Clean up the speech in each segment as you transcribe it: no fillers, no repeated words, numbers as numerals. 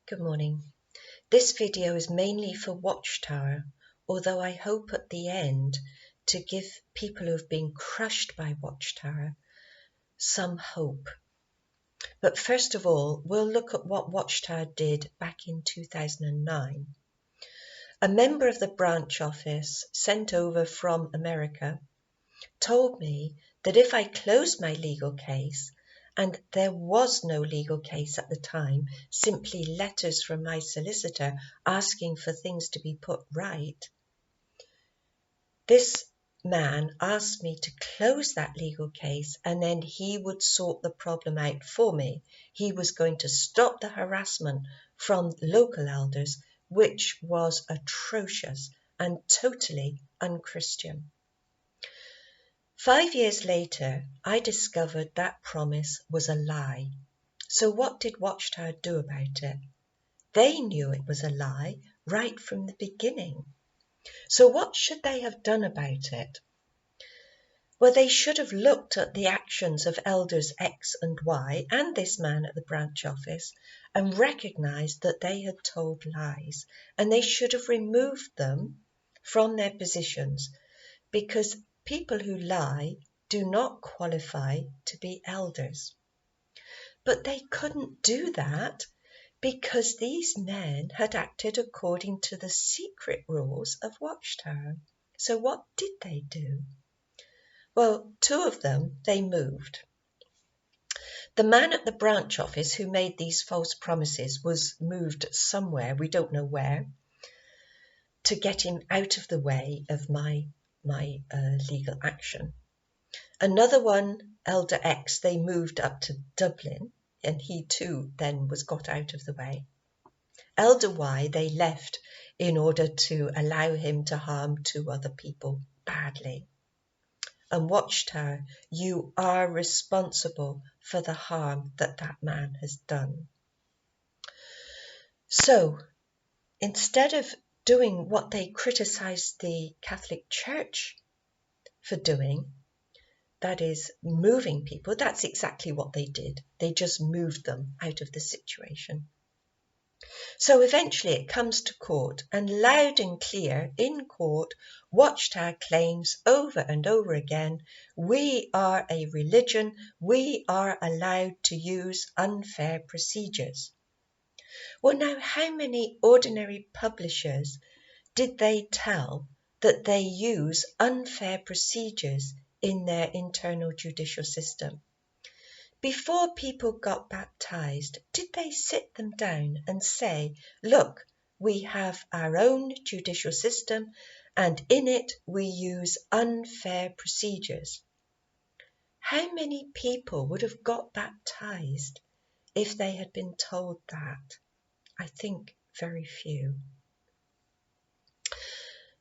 Good morning. This video is mainly for Watchtower, although I hope at the end to give people who have been crushed by Watchtower some hope. But first of all, we'll look at what Watchtower did back in 2009. A member of the branch office sent over from America told me that if I closed my legal case, and there was no legal case at the time, simply letters from my solicitor asking for things to be put right, this man asked me to close that legal case and then he would sort the problem out for me. He was going to stop the harassment from local elders, which was atrocious and totally unchristian. 5 years later, I discovered that promise was a lie. So what did Watchtower do about it? They knew it was a lie right from the beginning. So what should they have done about it? Well, they should have looked at the actions of elders X and Y and this man at the branch office and recognised that they had told lies, and they should have removed them from their positions, because people who lie do not qualify to be elders. But they couldn't do that because these men had acted according to the secret rules of Watchtower. So what did they do? Well, two of them, they moved. The man at the branch office who made these false promises was moved somewhere, we don't know where, to get him out of the way of my legal action. Another one, Elder X, they moved up to Dublin, and he too then was got out of the way. Elder Y, they left in order to allow him to harm two other people badly. And Watchtower, you are responsible for the harm that that man has done. So instead of doing what they criticised the Catholic Church for doing, that is moving people, that's exactly what they did. They just moved them out of the situation. So eventually it comes to court, and loud and clear in court, Watchtower claims over and over again, we are a religion, we are allowed to use unfair procedures. Well, now, how many ordinary publishers did they tell that they use unfair procedures in their internal judicial system? Before people got baptized, did they sit them down and say, look, we have our own judicial system and in it we use unfair procedures? How many people would have got baptized if they had been told that? I think very few.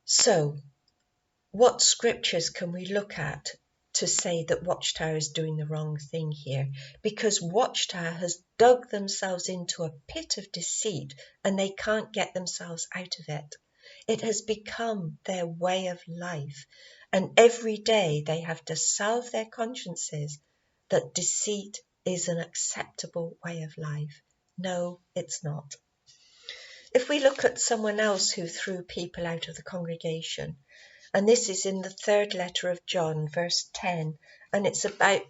So, what scriptures can we look at to say that Watchtower is doing the wrong thing here? Because Watchtower has dug themselves into a pit of deceit and they can't get themselves out of it. It has become their way of life, and every day they have to salve their consciences that deceit is an acceptable way of life. No, it's not. If we look at someone else who threw people out of the congregation, and this is in the third letter of John, verse 10, and it's about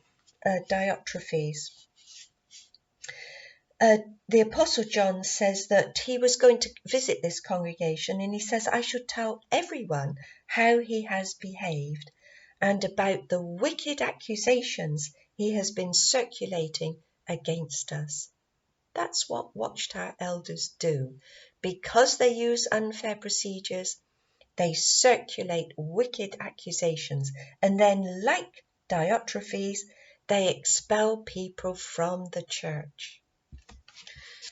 Diotrephes. The Apostle John says that he was going to visit this congregation, and he says, I should tell everyone how he has behaved and about the wicked accusations he has been circulating against us. That's what Watchtower elders do. Because they use unfair procedures, they circulate wicked accusations, and then, like Diotrephes, they expel people from the church.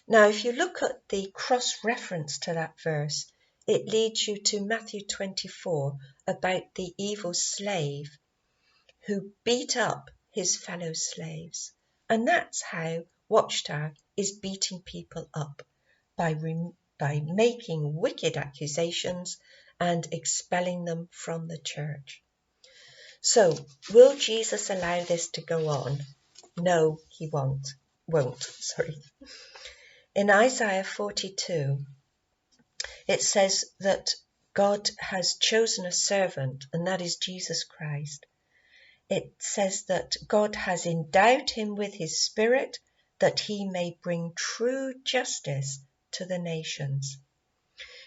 Now, if you look at the cross-reference to that verse, it leads you to Matthew 24 about the evil slave who beat up his fellow slaves. And that's how Watchtower is beating people up, by making wicked accusations and expelling them from the church. So, will Jesus allow this to go on? No, he won't. In Isaiah 42, it says that God has chosen a servant, and that is Jesus Christ. It says that God has endowed him with his spirit that he may bring true justice to the nations.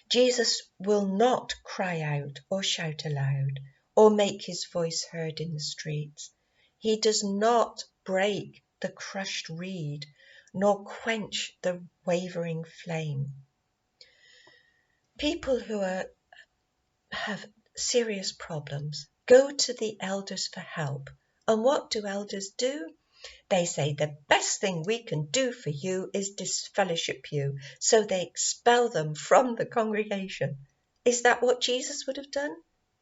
Jesus will not cry out or shout aloud or make his voice heard in the streets. He does not break the crushed reed nor quench the wavering flame. People who have serious problems go to the elders for help. And what do elders do? They say the best thing we can do for you is disfellowship you. So they expel them from the congregation. Is that what Jesus would have done?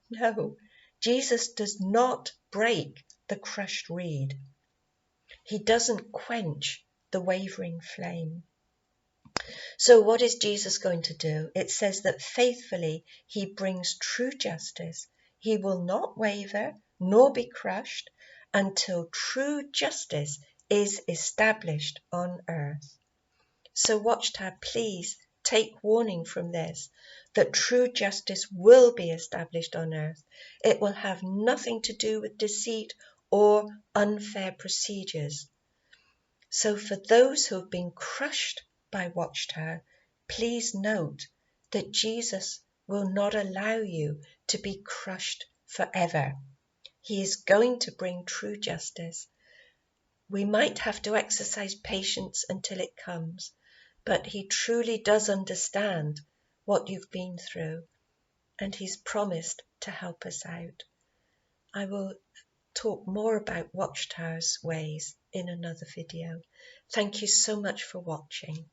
No. Jesus does not break the crushed reed. He doesn't quench the wavering flame. So what is Jesus going to do? It says that faithfully he brings true justice. He will not waver nor be crushed until true justice is established on earth. So Watchtower, please take warning from this, that true justice will be established on earth. It will have nothing to do with deceit or unfair procedures. So for those who have been crushed by Watchtower, please note that Jesus will not allow you to be crushed forever. He is going to bring true justice. We might have to exercise patience until it comes, but he truly does understand what you've been through, and he's promised to help us out. I will talk more about Watchtower's ways in another video. Thank you so much for watching.